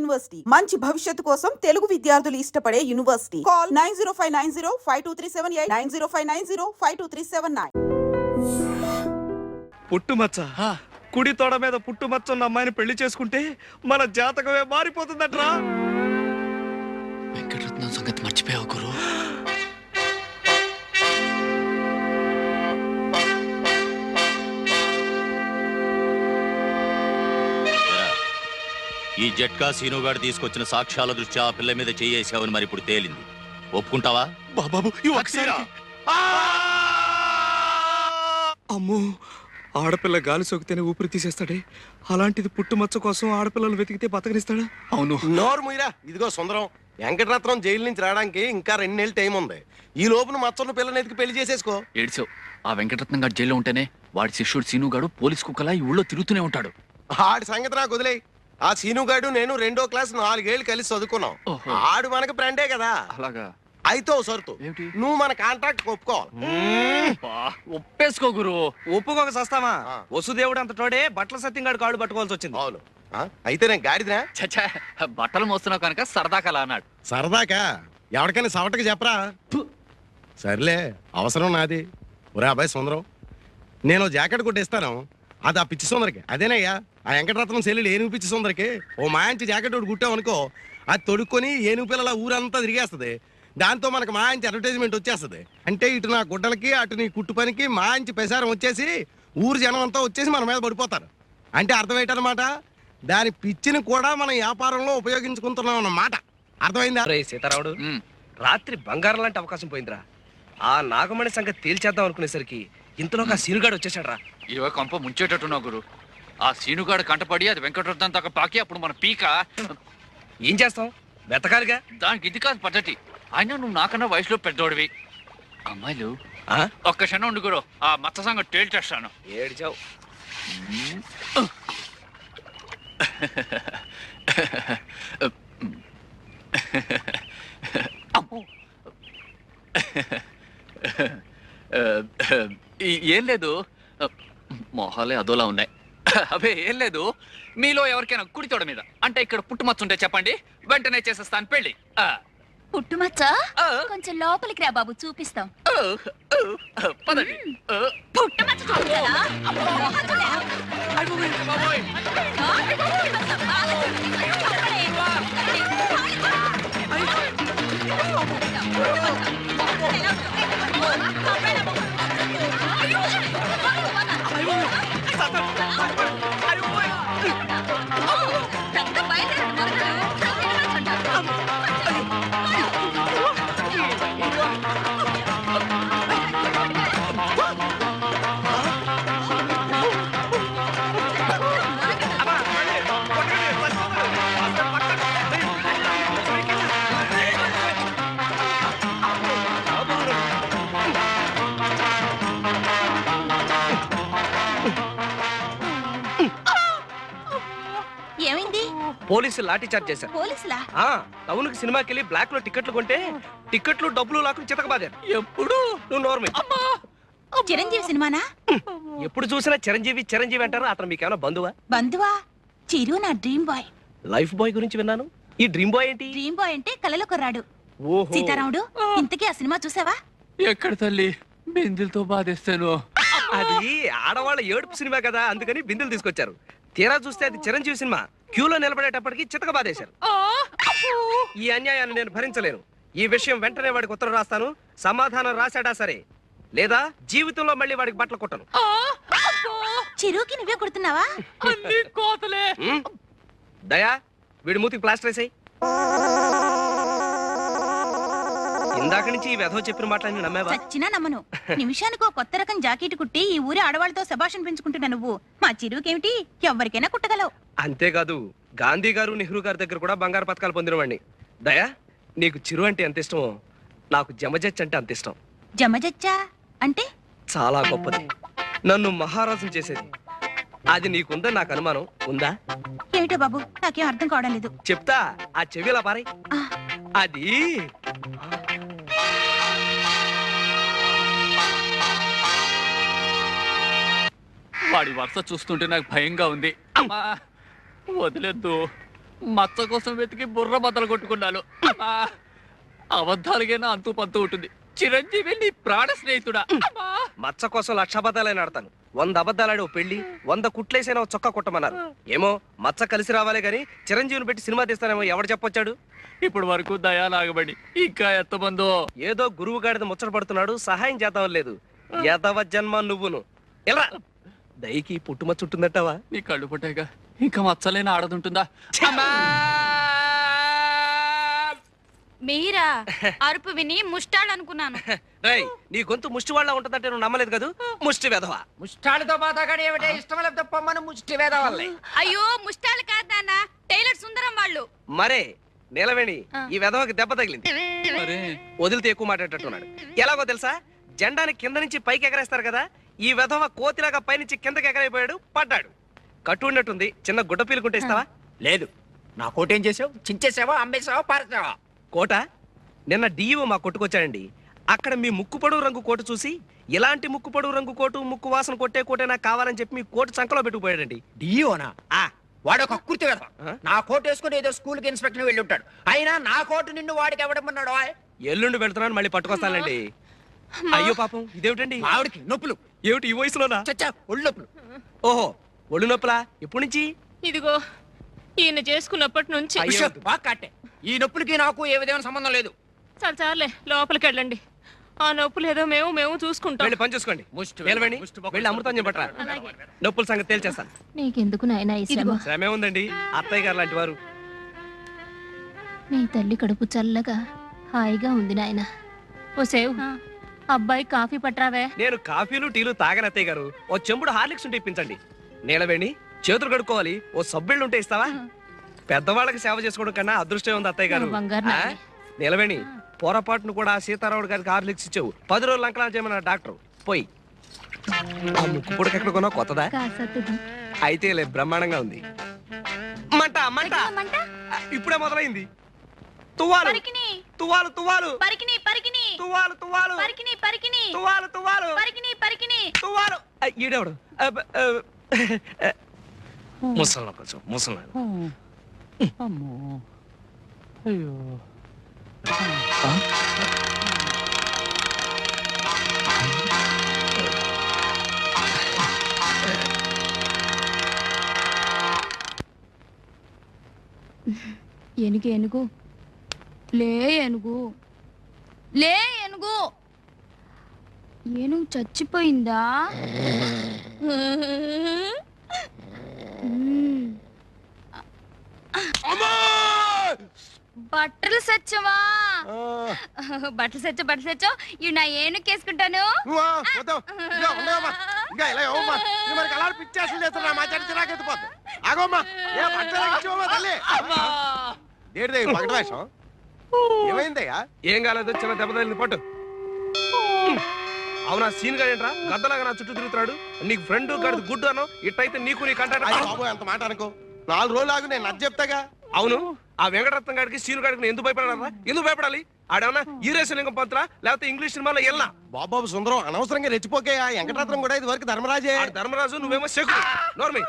University మంచి భవిష్యత్తు కోసం తెలుగు విద్యార్థులు ఇష్టపడే యూనివర్సిటీ. కాల్ 9059052378 9059052379. పుట్టుమచ్చ కుడి తోడ మీద పుట్టుమచ్చ ఉన్న అమ్మాయిని పెళ్లి చేసుకుంటే మన జాతకమే మారిపోతుందట్రా. వెంకటరత్నం సంగతి మర్చిపోయావు గురు. ఈ జట్కా సీనుగాడు తీసుకొచ్చిన సాక్ష్యాల దృష్ట్యా ఆ పిల్ల మీద చేయేసావని మరి ఇప్పుడు తేలింది. ఒప్పుకుంటావా? బాబు అమ్మో, ఆడపిల్ల గాలి సోకితేనే ఊపిరి తీసేస్తాడే, అలాంటిది పుట్టుమచ్చ కోసం ఆడపిల్లలు వెతికితే బతకనిస్తాడా? అవును. నోరు ముయిరా. ఇదిగో సుందరం, వెంకటరత్నం జైలు నుంచి రావడానికి ఇంకా 2 నెలలు టైం ఉంది. ఈ లోపున మచ్చన్న పిల్లని ఎతికి పెళ్లి చేసేసుకో. ఏడ్చావు. ఆ వెంకటరత్నం గారు జైల్లో ఉంటేనే వాడి శిష్యుడు సీనుగాడు పోలీస్ కుక్కలా ఈ ఊళ్ళో తిరుగుతూనే ఉంటాడు. ఆడి సంగతి నాకు వదిలే. ఆ సీనుగాడు నేను 2వ క్లాస్ 4 ఏళ్ళు కలిసి చదువుకున్నాం. ఆడు మనకు ఫ్రెండే కదా. అలాగా? అయితే సరుతు, నువ్వు మన కాంట్రాక్ట్ ఒప్పుకోవాలి. ఒప్పేసుకో గురు. ఒప్పుకోక సస్తామా? వసుదేవుడు అంత తోడే బట్టల సత్యంగాడు కాళ్ళు పట్టుకోవాల్సి వచ్చింది. అవును. అయితే నేను గాడిదా చచ్చా, బట్టలు మోస్తున్నావు కనుక సరదాకలా అన్నాడు. సరదాకా? ఎవరికైనా సవటకి చెప్పరా? సర్లే, అవసరం నాది. ఒరే అబ్బాయి సుందరం, నేను జాకెట్ కొట్టేస్తాను. అది ఆ పిచ్చి సుందరికి. అదేనయ్యా ఆ వెంకటరత్నం సెల్లు ఏనుగు పిచ్చి సుందరికి ఓ మాయించి జాకెట్ ఒకటి కుట్టాం అనుకో, అది తొడుక్కొని ఏనుగు పిల్లల ఊరంతా తిరిగేస్తుంది. దాంతో మనకు మాయించి అడ్వర్టైజ్మెంట్ వచ్చేస్తుంది. అంటే ఇటు నా గుడ్డలకి అటు నీ కుట్టు పనికి మాయించి ప్రసారం వచ్చేసి ఊరు జనం అంతా వచ్చేసి మన మీద పడిపోతారు. అంటే అర్థం ఏంటన్నమాట, దాని పిచ్చిని కూడా మనం వ్యాపారంలో ఉపయోగించుకుంటున్నాం అన్నమాట. అర్థమైందా? సీతారాముడు, రాత్రి బంగారం లాంటి అవకాశం పోయిందిరా. ఆ నాగమణి సంగతి తేల్చేద్దాం అనుకునేసరికి ఇంతలో ఆ సీనుగాడు వచ్చేసాడు రా. ఇరవై కొంప ముంచేటట్టున్నావు గురు. ఆ సీనుగాడు కంటపడి అది వెంకటరత్నం దాకా పాకి అప్పుడు మన పీక ఏం చేస్తాం? వెతకాలిగా. దానికి ఇది కాదు పద్ధతి. అయినా నువ్వు నాకన్నా వయసులో పెద్దోడివి. అమ్మాయిలు ఒక్క క్షణం ఉండు గురు, ఆ మత్స సంగతి తేల్చేస్తాను. ఏడిచావు. ఏం లేదు, మొహాలే అదోలా ఉన్నాయి. అవే ఏం లేదు. మీలో ఎవరికైనా కుడి తోడ మీద అంటే ఇక్కడ పుట్టుమచ్చ ఉంటే చెప్పండి, వెంటనే చేసేస్తాను పెళ్లి. పుట్టుమచ్చ కొంచెం లోపలికి రా బాబు, చూపిస్తాం. పదండి. పుట్టుమచ్చ చూపించాలా? పోలీసులు లాఠీ చార్జ్ చేశారు. పోలీసులా? టౌన్ కి సినిమాకి వెళ్ళి బ్లాక్ లో టికెట్లు కొంటే టికెట్లు డబ్బులు లాక్కుని చితకబాదారు. ఎప్పుడు నువ్వు నోర్మి. చిరంజీవి సినిమానా? ఎప్పుడు చూసినా చిరంజీవి చిరంజీవి అంటారు. అతను మీకేమైనా బంధువా? బంధువా? చిరు నా డ్రీమ్ బాయ్. లైఫ్ బాయ్ గురించి విన్నాను. ఈ డ్రీమ్ బాయ్ ఏంటి? డ్రీమ్ బాయ్ అంటే కలలో కొర్రాడు. ఓహో. సీతారాముడు, ఇంతకీ ఆ సినిమా చూసావా? ఎక్కడ తల్లి, బిందులతో బాధేస్తాను. అది ఆడవాళ్ళ ఏడుపు సినిమా కదా, అందుకని బిందులు తీసుకొచ్చారు. తీరా చూస్తే అది చిరంజీవి సినిమా. క్యూలో నిలబడేటప్పటికి చితక బాధేశారు. ఈ అన్యాయాన్ని నేను భరించలేను. ఈ విషయం వెంటనే వాడికి ఉత్తరం రాస్తాను. సమాధానం రాశాడా సరే, లేదా జీవితంలో మళ్ళీ వాడికి బట్టలు కొట్టను. చిరుకి నువ్వే కొడుతున్నావా? దయా, వీడి మూతికి ప్లాస్టర్ వేసాయి. ఇందాక నుంచి ఈ వెధవ చెప్పిన మాటలన్నీ నమ్మేవా? చచ్చినా నమ్మను. నిమిషానికి కొత్త రకం జాకెట్ కుట్టి ఈ ఊరి ఆడవాళ్ళతో శభాషణ పెంచుకుంటున్నా నువ్వు. మా చిరుకేమిటి, ఎవరికైనా కుట్టగలవు. అంతేకాదు, గాంధీ గారు నెహ్రూ గారి దగ్గర కూడా బంగారు పథకాలు పొందినవాడిని. దయా, నీకు చిరు అంటే ఎంత ఇష్టమో నాకు జమజచ్చ అంటే అంత ఇష్టం. జమజచ్చా అంటే? చాలా గొప్పది, నన్ను మహారాజుని చేసేది. అది నీకుందని నాకు అనుమానం. ఉందా? ఏమిటో బాబు, నాకేం అర్థం కావడం లేదు. చెప్తా, ఆ చెవిలా పారై. అది వాడి వరుస చూస్తుంటే నాకు భయంగా ఉంది. వదిలేద్దు. మచ్చ కోసం వెతికి బుర్ర బద్దలు కొట్టుకున్నాను. అమ్మా! అబద్ధాలుగైనా అంతు పంతు ఉంటుంది. చిరంజీవి నీ ప్రాణ స్నేహితుడా. అమ్మా! మచ్చ కోసం 100 అబద్ధాలైనా ఆడతాను. 100 అబద్ధాలాడి ఓ పెళ్లి, 100 కుట్లేసైనా ఓ చొక్కా కుట్టమన్నారు. ఏమో మచ్చ కలిసి రావాలే గాని చిరంజీవిని పెట్టి సినిమా తీస్తానేమో ఎవడు చెప్పొచ్చాడు? ఇప్పుడు వరకు దయా నాగబడి ఇంకా ఎంతమందో. ఏదో గురువు గాడిద ముచ్చట పడుతున్నాడు, సహాయం చేద్దాం లేదు. యదవ జన్మ నువ్వును. ఎలా దయకి పుట్టుమచ్చ ఉంటుందంటావా? నీ కళ్ళు పుట్టాక ఇంకా మచ్చలేని ఆడదుంటుందా? అమ్మా! మీరా అరుపు విని ముష్టాలనుకున్నాను. రేయ్, నీ గొంతు ముష్టి వాళ్ళ ఉంటుందంటే నువ్వు నమ్మలేదు కదా? ముష్టి వెధవా. ముష్టాలతో బాధగాడు ఏమిటే ఇష్టం లేకపోతే పొమ్మను ముష్టి వేద వాళ్ళే. అయ్యో ముష్టాలు కాదు నాన్న, టైలర్ సుందరం వాళ్ళు. మరే నిలవేణి ఈ వెధవకి దెబ్బ తగిలింది. అరే వదిలితే ఎక్కువ మాట్లాడేటట్టున్నాడు. ఎలాగో తెలుసా? జెండాని కింద నుంచి పైకి ఎగరేస్తారు కదా, ఈ వెధవ కోతిలాగా పైనుంచి కిందకి ఎగరైపోయాడు, పడ్డాడు. కట్టు ఉన్నట్టుంది, చిన్న గుడ్డ పీలుకుంటే ఇస్తావా? లేదు, నా కోటేం చేసావు? చించేసావా, అమ్మేసావా, పారేసావా? కోట నిన్న డిఈఓ మా కొట్టుకొచ్చాడండి. అక్కడ మీ ముక్కు పొడవు రంగు కోటు చూసి, ఇలాంటి ముక్కు పొడవు రంగు కోటు, ముక్కు వాసన కొట్టే కోటే నాకు కావాలని చెప్పి మీ కోటు చంకలో పెట్టుకుపోయాడండి. డియోనా? ఆ వాడు ఒక కుర్తి కదా. ఆ? నా కోట్ వేసుకుని ఏదో స్కూల్ కి ఇన్స్పెక్టర్ వెళ్ళి ఉంటాడు. అయినా నా కోటు నిన్ను వాడికి ఎవడమన్నాడు? ఎల్లుండి వెళ్తున్నాను, మళ్ళీ పట్టుకొస్తానండి. అయ్యో పాపం, ఇదేమిటండి? ఆవిడకి నొప్పులు. ఏమిటి ఈ వయసులోనా? చచ్చా, ఒళ్ళు నొప్పులు. ఓహో, ఒళ్ళు నొప్పులా? ఎప్పటి నుంచి? ఇదిగో ఈయన చేసుకున్నప్పటి నుంచి. అయ్యో. ఉష్, బాగా కట్టే. ఈ నొప్పులకి నాకు ఏ విధమైన సంబంధం లేదు. చాలు చాలే, లోపలికి వెళ్ళండి. ఆ నొప్పులు ఏదో మేము చూసుకుంటాం. వెళ్ళి పని చూసుకోండి. ముష్టి నిలవేణి, ముష్టి బొక్క. వెళ్ళి అమృతం చెప్పట్రా. నొప్పుల సంగతి తేల్చేస్తాను. నీకెందుకు నాయనా ఈ శ్రమ? శ్రమే ఉందండి, అత్తయ్య గారు లాంటి వారు. నీ తల్లి కడుపు చల్లగా హాయిగా ఉంది నాయనా. ఓ సేవ్, అబ్బాయి కాఫీ పట్రావే. నేను కాఫీలు టీలు తాగని అత్తయ్య గారు. ఓ చెంబుడు హార్లిక్స్ ఉంటే ఇప్పించండి. నీలవేణి, చేతులు కడుక్కోవాలి, ఓ సబ్బిళ్ళు ఉంటే ఇస్తావా? పెద్దవాళ్ళకి సేవ చేసుకోవడం కన్నా అదృష్టం ఉంది అత్తయ్య గారు. నా బంగారు ఆ? నాయనే. నీలవేణి, పొరపాటును కూడా సీతారాముడు గారికి హార్లిక్స్ ఇచ్చావు. 10 రోజులు అంకలా చేయమన్నారు డాక్టర్. పోయి ఆ ముక్కు పుడక ఎక్కడ కొన్నావు? కొత్తదా? కాసత్తుది. అయితే లే, బ్రహ్మాండంగా ఉంది. మంట మంట మంట ఇప్పుడే మొదలైంది. తువ్వాలు పరికిని తువ్వాలు తువ్వాలు పరికిని పరికిని తువ్వాలు తువ్వాలు పరికిని పరికిని తువ్వాలు తువ్వాలు పరికిని పరికిని. తువ్వాలు. ఈడెవడు? ముసలి కొంచెం ముసలి. అమ్మో అయ్యో. ఏనుగు ఏనుగు లే, ఏనుగు లే, ఏనుగు. ఏనుగు చచ్చిపోయిందా? బట్టలు సచ్చవా? బట్టలు సచ్చో ఇవి నా ఏనుకేసుకుంటాను. ఏమైందయ్యా? ఏం కాలేదు, చిన్న దెబ్బ తగిలింది, పట్టు. అవునా సీన్ గా ఏంట్రా గద్దలాగా నా చుట్టూ తిరుగుతున్నాడు? నీకు ఫ్రెండ్ గడిది గుడ్డు అను, ఇట్టయితే నీకు నీ కంటాడు. అంత మాట అనుకో. 4 రోజులు ఆగు, నేను నచ్చ చెప్తాగా. అవును, ఆ వెంకటరత్నం గారికి సీను గారికి ఎందుకు భయపడారా? ఎందుకు భయపడాలి? ఆడేమన్నా ఈరేశలింగం పంతులా లేకపోతే ఇంగ్లీష్ సినిమాలో ఎల్లా? బాబాబు సుందరం, అనవసరంగా రెచ్చిపోకే. ఆ వెంకటరత్నం కూడా ఇది వరకు ధర్మరాజే. ఆడు ధర్మరాజు, నువ్వేమో శకుడు. నోర్మి.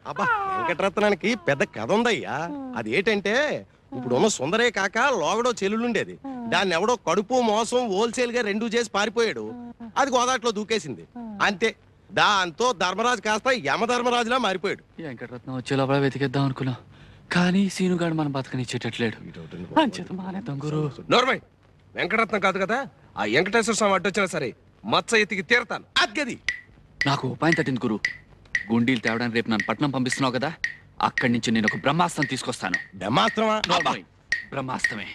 అబ్బా, వెంకటరత్నానికి పెద్ద కథ ఉందయ్యా. అది ఏంటంటే, ఇప్పుడున్న సుందరే కాక లోగడో చెల్లుండేది. దాన్ని ఎవడో కడుపు మోసం హోల్సేల్ గా 2 చేసి పారిపోయాడు. అది గోదాట్లో దూకేసింది అంతే. దాంతో ధర్మరాజు కాస్త యమధర్మరాజులా మారిపోయాడు. వెంకటరత్నం వచ్చే లోపల వెతికేద్దాం అనుకున్నా, కానీ సీనుగాడు మనం బతకనిచ్చేటట్లేడు. అంచేత మానేద్దాం గురు. నోర్మై, వెంకటరత్నం కాదు కదా, ఆ వెంకటేశ్వర స్వామి అడ్డొచ్చినా సరే మచ్చ ఎత్తికి తీరతాను. అద్గది నాకు ఉపాయం తట్టింది గురు. గుండీలు తేవడానికి రేపు నన్ను పట్నం పంపిస్తున్నావు కదా, అక్కడి నుంచి నేను ఒక బ్రహ్మాస్త్రం తీసుకొస్తాను. బ్రహ్మాస్త్రమా? నోర్మోయ్, బ్రహ్మాస్త్రమే.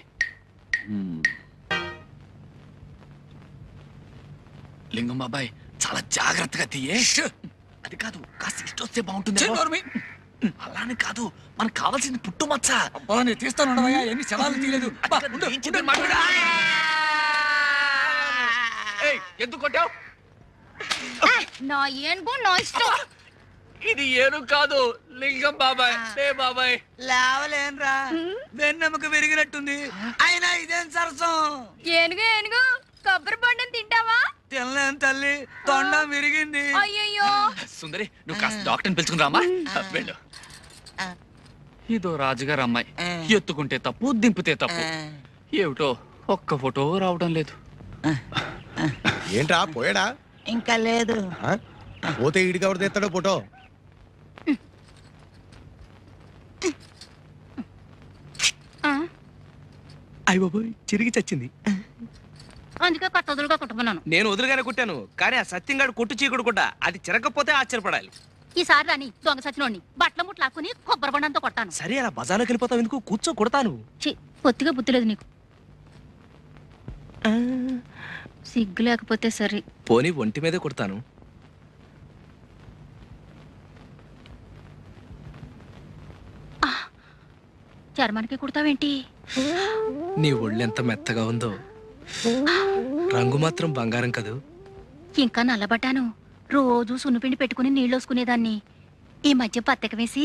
లింగం బాబాయ్, చాలా జాగ్రత్తగా తీయే. అది కాదు, కాస్త ఇష్టం వస్తే బాగుంటుంది. అలానే కాదు, మనకు కావాల్సింది పుట్టుమచ్చ. నేను తీస్తాను, ఎన్ని శవాలు తీయలేదు. ఎందుకు కొట్టావు? నా ఏనుగు నా ఇష్టం. ఇది ఏనుగు కాదు, లింగం బాబాయ్. బాబాయ్ లేవలేనురా, వెన్నెముక విరిగినట్టుంది. అయినా ఇదేం సరసం? ఏనుగు ఏనుగు కొబ్బరి బొండం తింటావా? తినలేను తల్లి, తొండం విరిగింది. అయ్యయ్యో. సుందరి, నువ్వు కాస్త డాక్టర్ని పిలుచుకుని రామా. వెళ్ళు. ఇదో రాజుగారు అమ్మాయి. ఎత్తుకుంటే తప్పు, దింపితే తప్పు. ఏమిటో ఒక్క ఫోటో రావడం లేదు. ఏంట్రా పోయాడా? ఇంకా లేదు. ఆ? పోతే ఈడికి ఎవరు తెస్తాడో ఫోటో? అయ్య బాబోయ్, చిరిగి చచ్చింది. అందుకే కట్టదులుగా కుట్టుకున్నాను. నేను వదులుగానే కుట్టాను, కానీ ఆ సత్యంగాడు కొట్టు చీకుడు కూడా అది చిరగకపోతే ఆశ్చర్యపడాలి. ఈసారి రాని దొంగ సచ్చినోడిని బట్టల ముట్లు లాక్కుని కొబ్బరి బండంతో కొట్టాను. సరే, అలా బజార్లోకి వెళ్ళిపోతావు ఎందుకు? కూర్చో, కొడతాను. ఛీ, పొత్తిగా బుద్ధి లేదు నీకు. సిగ్గు లేకపోతే సరే. పోనీ ఒంటి మీదే కొడతాను. చర్మానికి కుడతావేంటి? నీ ఒళ్ళెంత మెత్తగా ఉందో, రంగు మాత్రం బంగారం కదూ. ఇంకా నల్లబడ్డాను. రోజు సున్నిపిండి పెట్టుకుని నీళ్ళు వసుకునేదాన్ని. ఈ మధ్య పత్తెక వేసి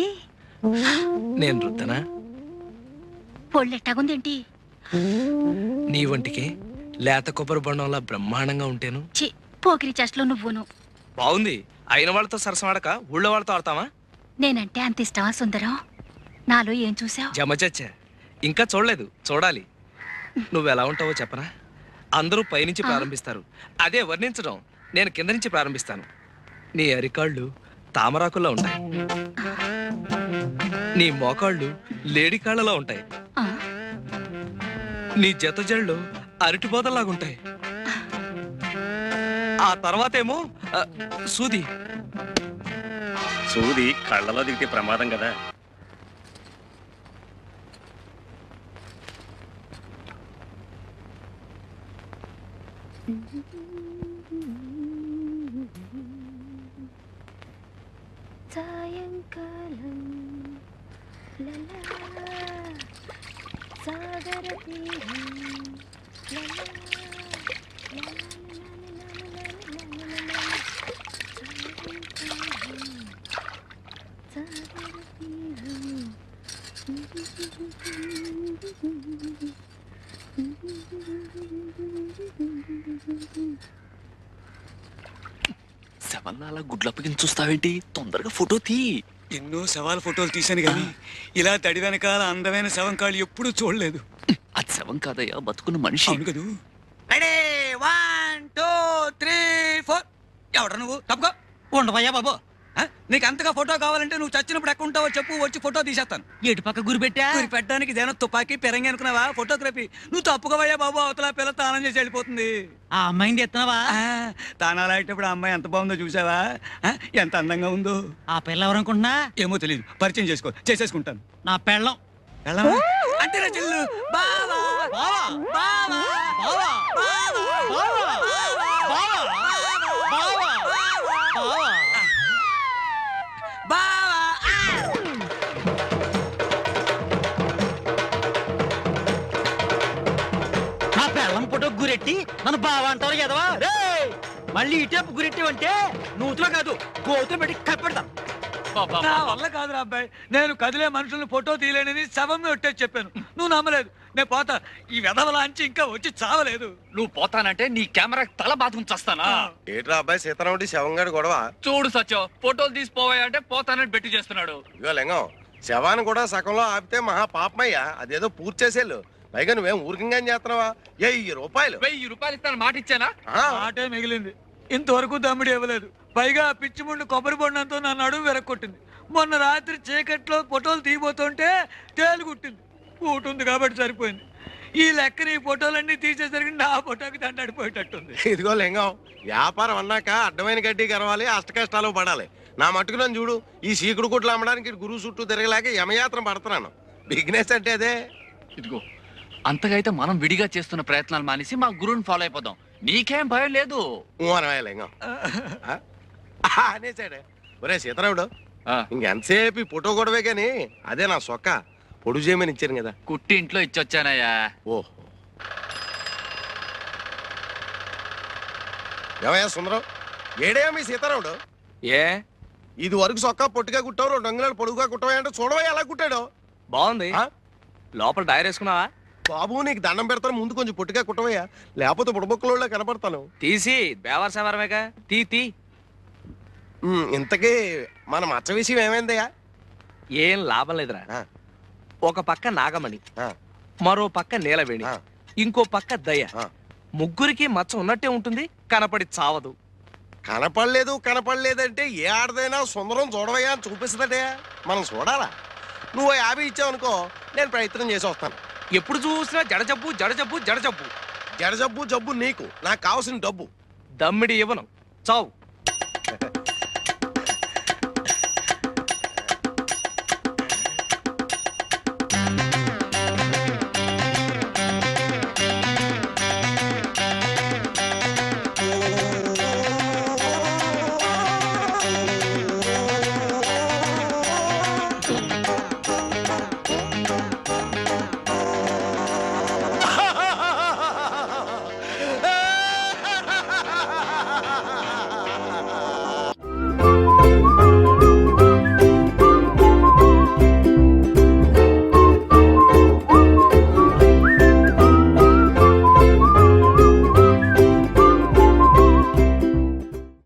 నేను రుద్దనా? పొళ్ళెట్టాగుందేంటి? నీ ఒంటికి లేత కొబ్బరి బొండంలా బ్రహ్మాండంగా ఉంటేను. చి, పోకిరి చెస్ట్లో నువ్వును. బాగుంది. అయిన వాళ్ళతో సరసమాడక ఊళ్ళో వాళ్ళతో ఆడతావా? నేనంటే అంత ఇష్టమా సుందరం? నాలో ఏం చూసావు? జమచచ్చా, ఇంకా చూడలేదు, చూడాలి. నువ్వెలా ఉంటావో చెప్పనా? అందరూ పైనుంచి ప్రారంభిస్తారు, అదే వర్ణించడం నేను కింద నుంచి ప్రారంభిస్తాను. నీ అరికాళ్ళు తామరాకుల్లో ఉంటాయి, నీ మోకాళ్ళు లేడికాళ్ళలా ఉంటాయి, నీ జతజళ్ళు అరటిబోదల్లాగుంటాయి. ఆ తర్వాతేమో సూది. సూది కళ్ళలో దిగితే ప్రమాదం కదా. సాయంకాలం సాగర శవల్లా అలా గుడ్లప్పగిని చూస్తావేంటి? తొందరగా ఫోటో తీ. ఎన్నో శవాల ఫోటోలు తీశాను కానీ ఇలా తడి వెనకాల అందమైన శవం కాళ్ళు ఎప్పుడూ చూడలేదు. అది శవం కాదయ్యా, బతుకున్న మనిషి. అవును కదూ. 1 2 3 4. ఎవడ నువ్వు? తప్పుకో. ఉండవయ్యా బాబు. నీకు అంతగా ఫోటో కావాలంటే నువ్వు చచ్చినప్పుడు ఎక్కడ ఉంటావో చెప్పు, వచ్చి ఫోటో తీసేస్తాను. ఎటు పక్క గురి పెట్టా? గురి పెట్టడానికి ఇదేనా తుపాకీ పెరంగి అనుకున్నావా? ఫోటోగ్రఫీ. నువ్వు తప్పుకోవయ్యా బాబు, అవతల పిల్ల తానం చేసి వెళ్ళిపోతుంది. ఆ అమ్మాయిని ఎత్తున్నావా? తానాలు ఆడేటప్పుడు ఆ అమ్మాయి ఎంత బాగుందో చూసావా? ఎంత అందంగా ఉందో. ఆ పిల్ల ఎవరనుకుంటున్నా? ఏమో తెలియదు, పరిచయం చేసేసుకుంటాను. నా పెళ్ళం. అంటే నా చెల్లు. బావా బావా బావా బావా బావా బావా బావా బావా బావా. నా పెళ్ళం ఫోటో గురెట్టి నన్ను బావా అంటారు కదవా? మళ్ళీ ఇటేపు గురెట్టివంటే నూతులో కాదు, గోతులు పెట్టి కప్పెడతాను. నా వల్ల కాదురా అబ్బాయి, నేను కదిలే మనుషుల్ని ఫోటో తీయలేనని శవం ఒట్టేసి చెప్పాను. నువ్వు నమ్మలేదు. నేను పోతా. ఈ వెధవలాంచి ఇంకా వచ్చి చావలేదు. నువ్వు పోతానంటే నీ కెమెరా తల బాతుకుని చస్తానా? ఏట్రా అబ్బాయి సీతారాముడి శవంగాడు గొడవ? చూడు సత్యం, ఫోటోలు తీసిపోవాయంటే పోతానని బెట్టి చేస్తున్నాడు. ఇగో లింగం, శవాన్ని కూడా సగంలో ఆపితే మహా పాపమయ్యా. అదేదో పూర్తి చేసేళ్ళు. పైగా నువ్వేం ఊరికంగా చేస్తున్నావా? 1000 రూపాయలు. 1000 రూపాయలు ఇస్తాను మాట ఇచ్చానా? ఆటే మిగిలింది. ఇంతవరకు దమ్ముడు ఇవ్వలేదు. పైగా పిచ్చి ముందు కొబ్బరి బొండంతో నా నడుము వెరక్కొట్టింది. మొన్న రాత్రి చీకట్లో ఫోటోలు తీయబోతుంటే తేలుగుట్టింది. ఉంటుంది కాబట్టి సరిపోయింది. ఈ లెక్కన ఈ ఫోటోలన్నీ తీసేసరికి నా ఫోటోకి దండడిపోయేటట్టుంది. ఇదిగో లింగం, వ్యాపారం అన్నాక అడ్డమైన గడ్డి కరవాలి, అష్ట కష్టాలు పడాలి. నా మట్టుకు నన్ను చూడు, ఈ సీకుడు కుట్లు అమ్మడానికి గురువు చుట్టూ తిరగలేక యమయాత్ర పడుతున్నాను. బిజినెస్ అంటే అదే. ఇదిగో, అంతగా అయితే మనం విడిగా చేస్తున్న ప్రయత్నాలు మానేసి మా గురువుని ఫాలో అయిపోదాం. నీకేం భయం లేదు. లింగం అనేసాడే. ఒరే సీతారాముడు, ఇంకెంతసేపు ఈ ఫోటో గొడవే గాని అదే నా సొక్క పొడుగు చేయమని ఇచ్చాను కదా. కుట్టి ఇంట్లో ఇచ్చొచ్చానయ్యా. ఓహో, ఏమయ్యా సుందరం, ఏడేయా మీ సీతారాముడు? ఏ ఇది వరకు సొక్క పొట్టిగా కుట్టావు, 2 అంగుళాలు పొడుగుగా కుట్టవా అంటే చూడవా ఎలా కుట్టాడు. బాగుంది. లోపల డైర్ వేసుకున్నావా? బాబు నీకు దండం పెడతాను, ముందు కొంచెం పొట్టిగా కుట్టవయ్యా, లేకపోతే బుడబొక్కలో కనపడతాను. తీసి బేవర్సవరమేగా తీ. ఇంతకీ మన మచ్చ విషయం ఏమైందయ్యా? ఏం లాభం లేదురా. ఒక పక్క నాగమణి, ఆ. మరో పక్క నీలవేణి, ఆ. ఇంకో పక్క దయ. ఆ. ముగ్గురికి మచ్చ ఉన్నట్టే ఉంటుంది, కనపడి చావదు. కనపడలేదంటే ఏ ఆడదైనా సుందరం చూడవయ్యా అని చూపిస్తుందటే. మనం చూడాలా? నువ్వు 50 ఇచ్చావనుకో, నేను ప్రయత్నం చేసి వస్తాను. ఎప్పుడు చూసినా జడజబ్బు జడజబ్బు జడజబ్బు. జడజబ్బు జబ్బు నీకు, నాకు కావాల్సిన డబ్బు. దమ్మిడి ఇవ్వను, చావు.